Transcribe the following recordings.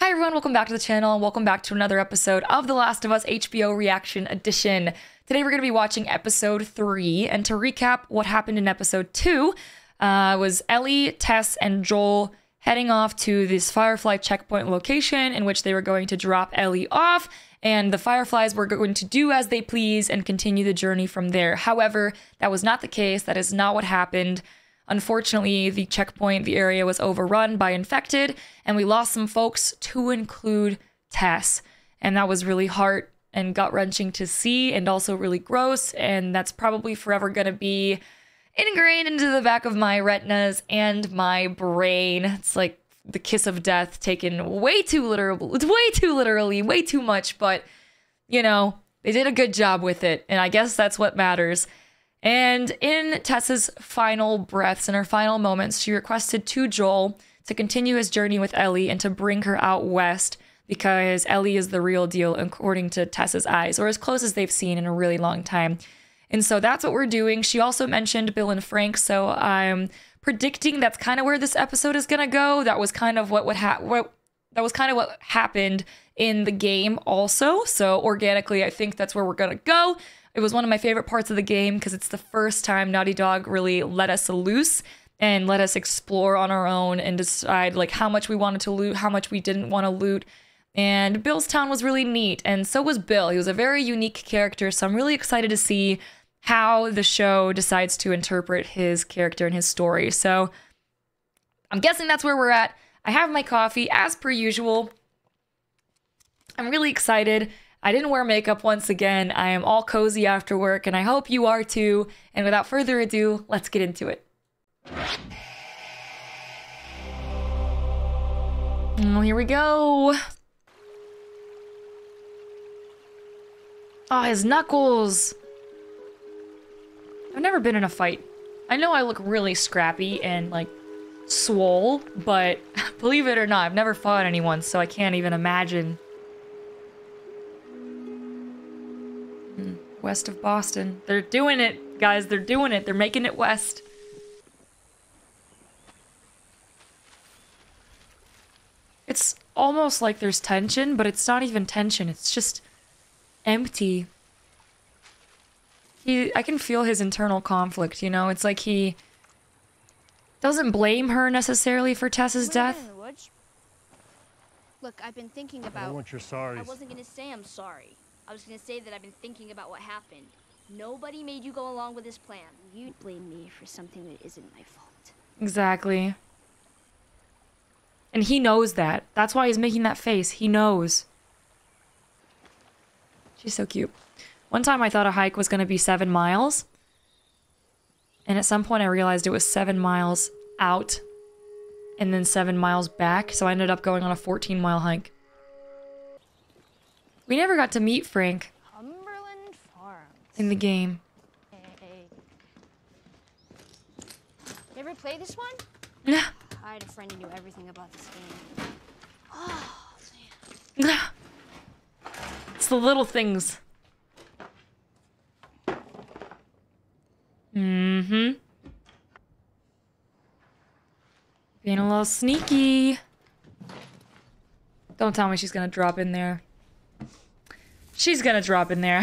Hi everyone, welcome back to the channel and welcome back to another episode of The Last of Us HBO Reaction Edition. Today we're going to be watching episode 3, and to recap what happened in episode 2 was Ellie, Tess, and Joel heading off to this Firefly checkpoint location in which they were going to drop Ellie off, and the Fireflies were going to do as they please and continue the journey from there. However, that was not the case. That is not what happened. Unfortunately, the checkpoint, the area was overrun by infected, and we lost some folks, to include Tess. And that was really heart and gut-wrenching to see, and also really gross, and that's probably forever gonna be ingrained into the back of my retinas and my brain. It's like the kiss of death taken way too literally, way too much, but, you know, they did a good job with it, and I guess that's what matters. And in Tess's final breaths and her final moments, she requested to Joel to continue his journey with Ellie and to bring her out west because Ellie is the real deal according to Tess's eyes, or as close as they've seen in a really long time. And so that's what we're doing. She also mentioned Bill and Frank, so I'm predicting that's kind of where this episode is gonna go. That was kind of what happened in the game also. So organically, I think that's where we're gonna go. It was one of my favorite parts of the game because it's the first time Naughty Dog really let us loose and let us explore on our own and decide like how much we wanted to loot, how much we didn't want to loot. And Bill's town was really neat, and so was Bill. He was a very unique character, so I'm really excited to see how the show decides to interpret his character and his story. So I'm guessing that's where we're at. I have my coffee as per usual. I'm really excited. I didn't wear makeup once again. I am all cozy after work, and I hope you are too. And without further ado, let's get into it. Oh, here we go. Oh, his knuckles. I've never been in a fight. I know I look really scrappy and like swole, but believe it or not, I've never fought anyone, so I can't even imagine. West of Boston. They're doing it, guys. They're doing it. They're making it west. It's almost like there's tension, but it's not even tension. It's just empty. I can feel his internal conflict, you know? It's like he doesn't blame her necessarily for Tess's death. Look, I've been thinking about... I don't want your sorries. I wasn't gonna say I'm sorry. I was gonna say that I've been thinking about what happened. Nobody made you go along with this plan. You blame me for something that isn't my fault. Exactly. And he knows that. That's why he's making that face. He knows. She's so cute. One time I thought a hike was gonna be 7 miles. And at some point I realized it was 7 miles out. And then 7 miles back. So I ended up going on a 14-mile hike. We never got to meet Frank in the game. Hey. You ever play this one? Yeah. I had a friend who knew everything about this game. Oh, man. It's the little things. Mm-hmm. Being a little sneaky. Don't tell me she's gonna drop in there. She's gonna drop in there.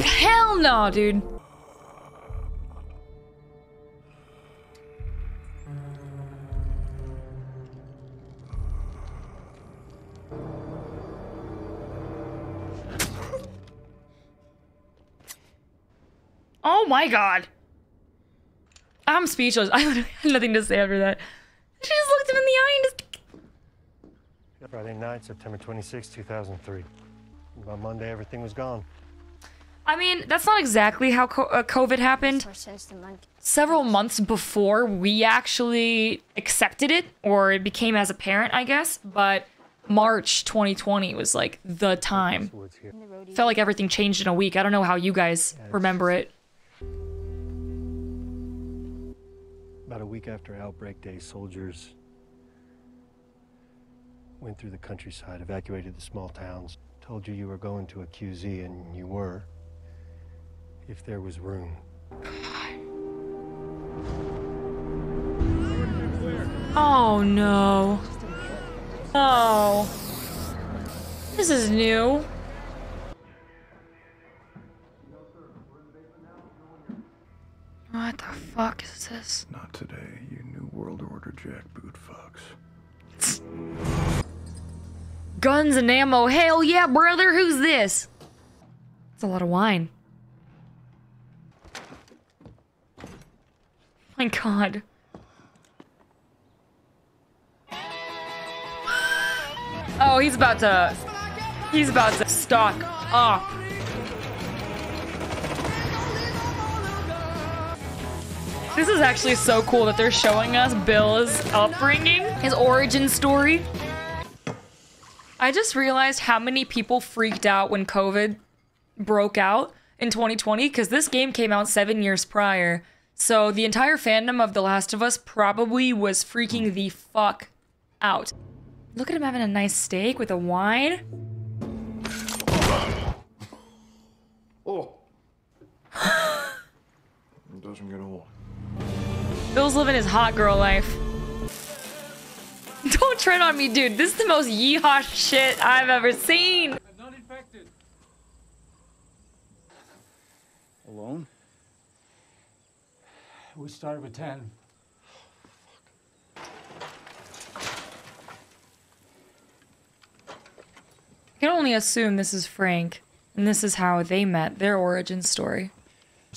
Hell no, dude. Oh my god. I'm speechless. I literally had nothing to say after that. She just looked him in the eye and just... Friday night, September 26, 2003. By Monday, everything was gone. I mean, that's not exactly how COVID happened. Several months before we actually accepted it, or it became as apparent, I guess. But March 2020 was like the time. Felt like everything changed in a week. I don't know how you guys remember it. About a week after Outbreak Day, soldiers went through the countryside, evacuated the small towns, told you you were going to a QZ, and you were. if there was room. Oh no. Oh. This is new. What the fuck is this? Not today, you New World Order jackboot fucks. Guns and ammo. Hell yeah, brother. Who's this? It's a lot of wine. My God. Oh, he's about to stock up. This is actually so cool that they're showing us Bill's upbringing, his origin story. I just realized how many people freaked out when COVID broke out in 2020 because this game came out 7 years prior. So the entire fandom of The Last of Us probably was freaking the fuck out. Look at him having a nice steak with a wine. Oh. It doesn't get old. Bill's living his hot girl life. Don't tread on me, dude. This is the most yeehaw shit I've ever seen. I'm not infected. Alone? We started with 10. I can only assume this is Frank, and this is how they met, their origin story.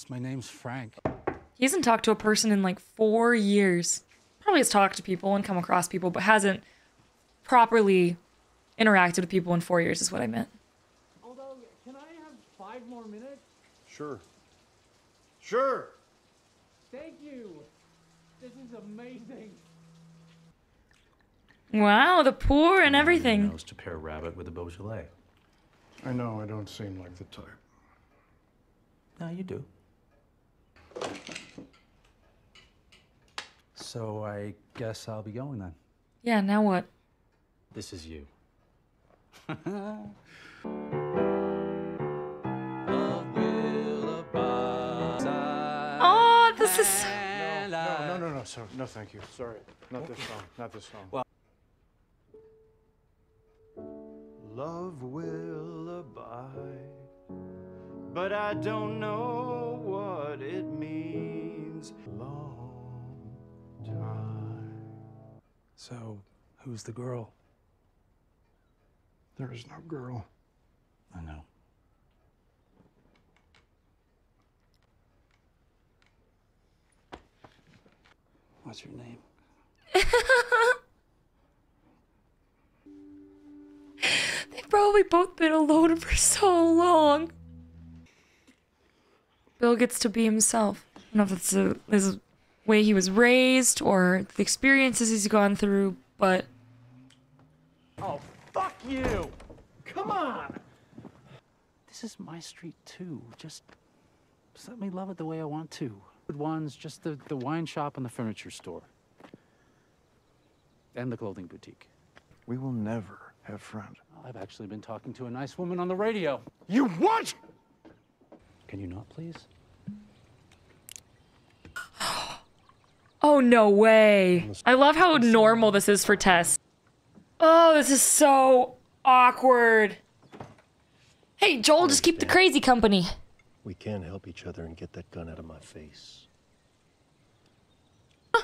My name's Frank. He hasn't talked to a person in like 4 years. Probably has talked to people and come across people, but hasn't properly interacted with people in 4 years is what I meant. Although, can I have 5 more minutes? Sure. Sure! Thank you. This is amazing. Wow, the poor and everything. Knows to pair rabbit with a Beaujolais. I know I don't seem like the type. No, you do. So I guess I'll be going then. Yeah, now what? This is you. Oh, this is... No, sir. No, thank you. Sorry. Not this song. Not this song. Well- Love will abide, but I don't know what it means. Long time. So, who's the girl? There is no girl. I know. What's your name? They've probably both been alone for so long. Bill gets to be himself. I don't know if it's his way he was raised or the experiences he's gone through, but... Oh, fuck you! Come on! This is my street too. Just let me love it the way I want to. Good ones, just the wine shop and the furniture store. And the clothing boutique. We will never have friends. I've actually been talking to a nice woman on the radio. You what? Can you not, please? Oh, no way. I love how normal this is for Tess. Oh, this is so awkward. Hey, Joel, just keep the crazy company. We can help each other and get that gun out of my face. I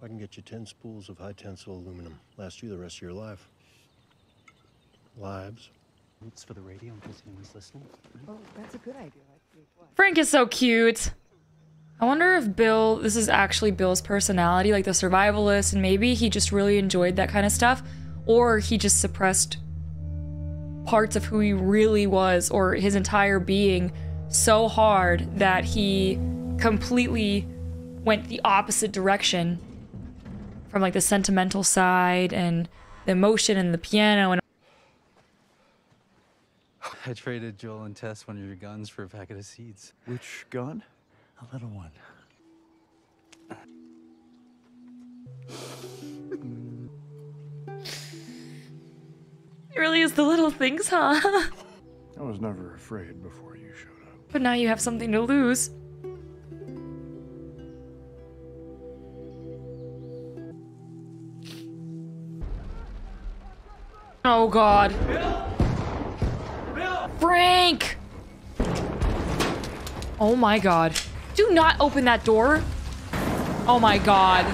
can get you 10 spools of high tensile aluminum. Last you the rest of your life. Lives. It's for the radio in case anyone's listening. Oh, that's a good idea. Frank is so cute. I wonder if Bill, this is actually Bill's personality, like the survivalist, and maybe he just really enjoyed that kind of stuff, or he just suppressed parts of who he really was, or his entire being, so hard that he completely went the opposite direction from like the sentimental side and the emotion and the piano and I traded Joel and Tess one of your guns for a packet of seeds. Which gun? A little one. it really is the little things, huh? I was never afraid before you showed up. But now you have something to lose. Oh God. Frank! Oh my God. Do not open that door. Oh my God.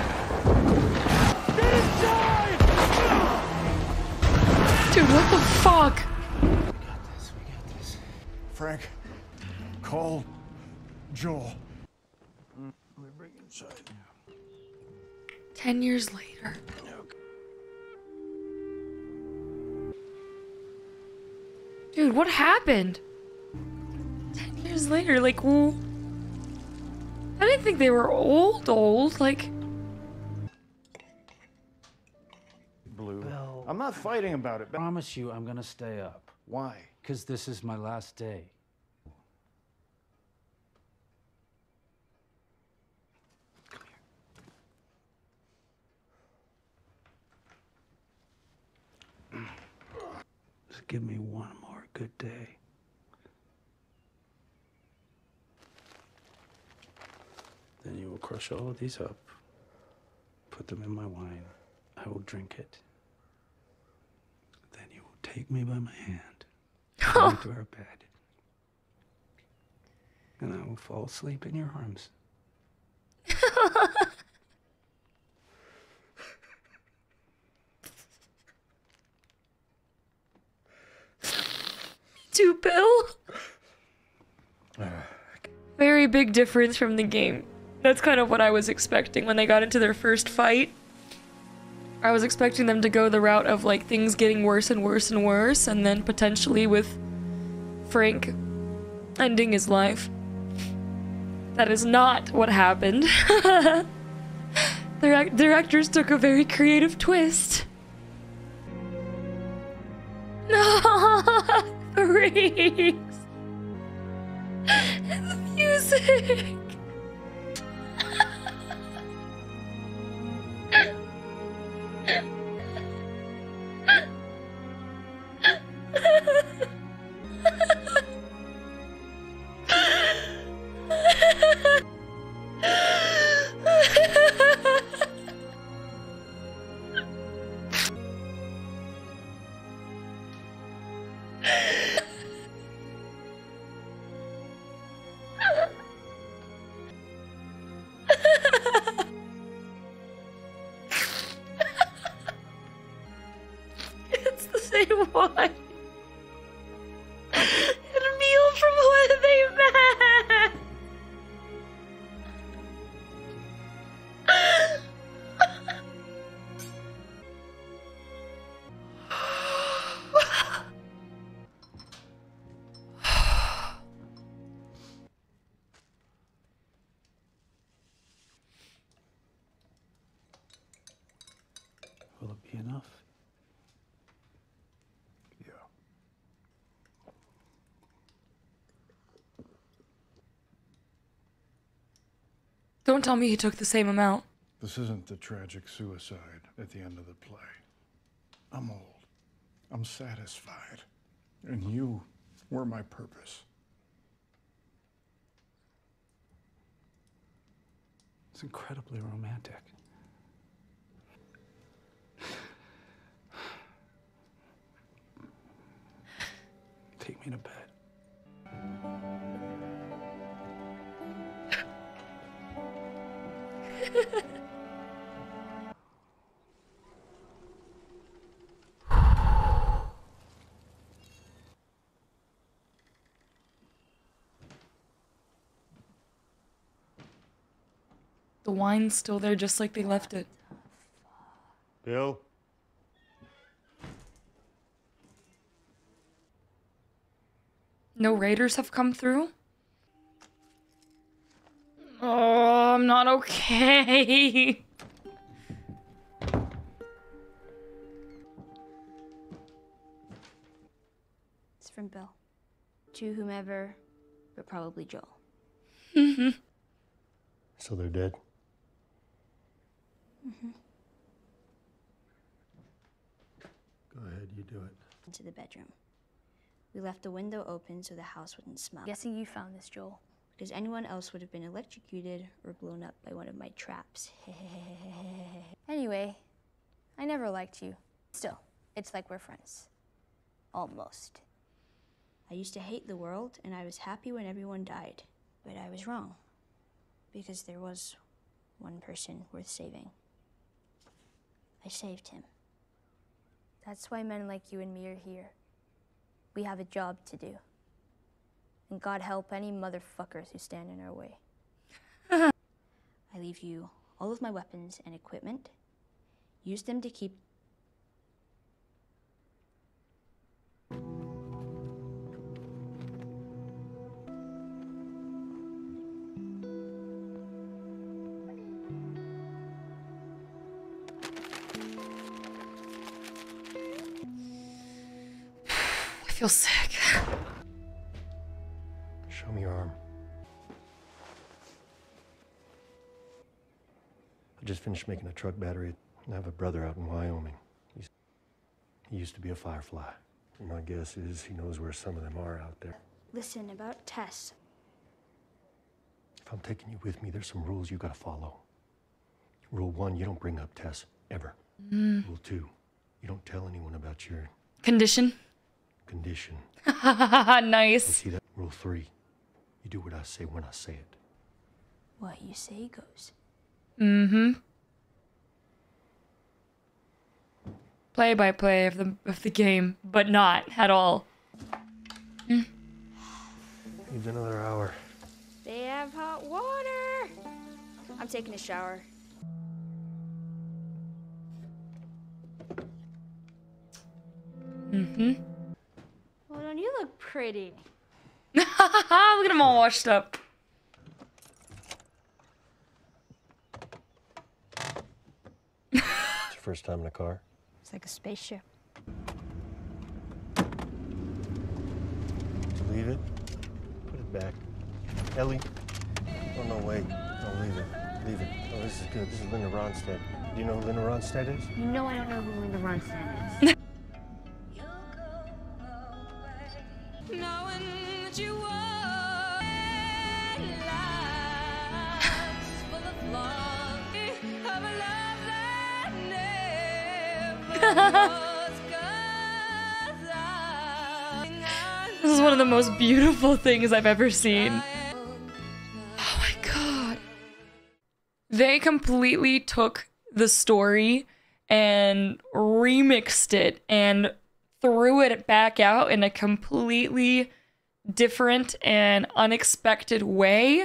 Dude, what the fuck? We got this. Frank, call Joel. Let me bring you inside. 10 years later. Dude, what happened? 10 years later, like, well, I didn't think they were old, like. Blue. Bill. I'm not fighting about it. I promise you I'm gonna stay up. Why? Because this is my last day. Just give me one more good day. Then you will crush all of these up, put them in my wine. I will drink it. Then you will take me by my hand into our bed. And I will fall asleep in your arms. Too, Bill. Very big difference from the game. That's kind of what I was expecting when they got into their first fight. I was expecting them to go the route of like things getting worse and worse and worse, and then potentially with Frank ending his life. That is not what happened. Their directors took a very creative twist. No, the rings and the music. It's the same one. And a meal from when they met. Will it be enough? Yeah. Don't tell me he took the same amount. This isn't the tragic suicide at the end of the play. I'm old. I'm satisfied. And you were my purpose. It's incredibly romantic. Take me to bed. The wine's still there just like they left it. Bill? No raiders have come through? Oh, I'm not okay. It's from Bill. To whomever, but probably Joel. So they're dead? Go ahead, you do it. Into the bedroom. We left the window open so the house wouldn't smell. Guessing you found this, Joel. Because anyone else would have been electrocuted or blown up by one of my traps. Anyway, I never liked you. Still, it's like we're friends. Almost. I used to hate the world, and I was happy when everyone died. But I was wrong. Because there was one person worth saving. I saved him. That's why men like you and me are here. We have a job to do. And God help any motherfuckers who stand in our way. I leave you all of my weapons and equipment. Use them to keep... I feel sick. Show me your arm. I just finished making a truck battery, and I have a brother out in Wyoming. He used to be a firefly. And my guess is he knows where some of them are out there. Listen, about Tess. If I'm taking you with me, there's some rules you gotta follow. Rule 1, you don't bring up Tess, ever. Rule 2, you don't tell anyone about your Condition. condition. You Nice. see that? Rule 3, you do what I say when I say it. What you say goes. Mm-hmm. Play by play of the game, but not at all. Needs another hour. They have hot water. I'm taking a shower. Mm-hmm. Well, don't you look pretty? Look at them all washed up. It's your first time in a car? It's like a spaceship. Did you leave it? Put it back. Ellie? Oh, no, wait. No, leave it. Leave it. Oh, this is good. This is Linda Ronstadt. Do you know who Linda Ronstadt is? You know I don't know who Linda Ronstadt is. This is one of the most beautiful things I've ever seen. Oh my god. They completely took the story and remixed it and threw it back out in a completely different and unexpected way.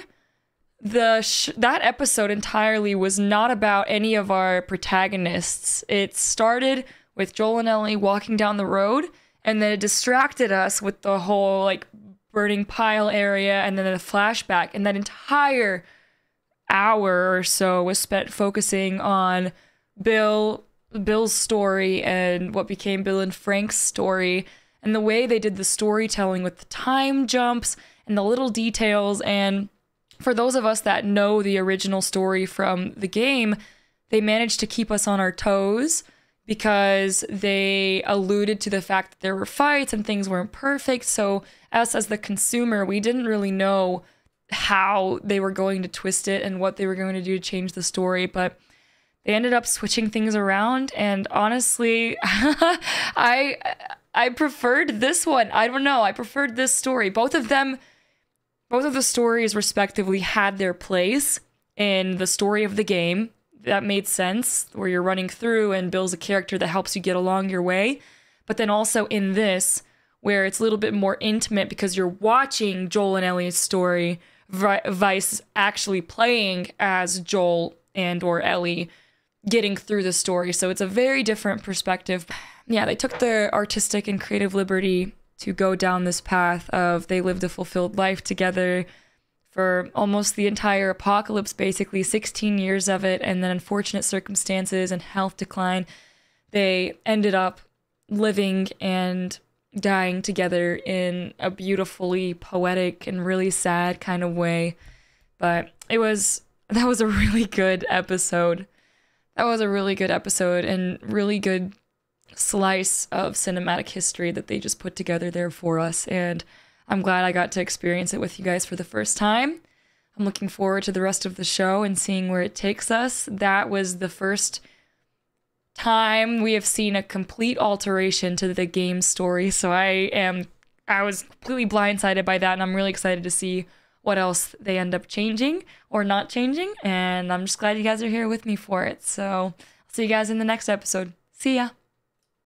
That episode entirely was not about any of our protagonists. It started with Joel and Ellie walking down the road, and then it distracted us with the whole like burning pile area, and then a flashback, and that entire hour or so was spent focusing on Bill's story and what became Bill and Frank's story, and the way they did the storytelling with the time jumps and the little details. And for those of us that know the original story from the game, they managed to keep us on our toes because they alluded to the fact that there were fights and things weren't perfect. So us as the consumer, we didn't really know how they were going to twist it and what they were going to do to change the story. But they ended up switching things around. And honestly, I preferred this one. I don't know. I preferred this story. Both of the stories respectively had their place in the story of the game. That made sense, where you're running through and Bill's a character that helps you get along your way. But then also in this, where it's a little bit more intimate because you're watching Joel and Ellie's story, Vice actually playing as Joel and or Ellie getting through the story. So it's a very different perspective. Yeah, they took the artistic and creative liberty to go down this path of they lived a fulfilled life together for almost the entire apocalypse, basically 16 years of it, and then unfortunate circumstances and health decline. They ended up living and dying together in a beautifully poetic and really sad kind of way. But that was a really good episode. That was a really good episode and really good slice of cinematic history that they just put together there for us. And I'm glad I got to experience it with you guys for the first time. I'm looking forward to the rest of the show and seeing where it takes us. That was the first time we have seen a complete alteration to the game story. So I was completely blindsided by that, and I'm really excited to see what else they end up changing or not changing. And I'm just glad you guys are here with me for it. So I'll see you guys in the next episode. See ya.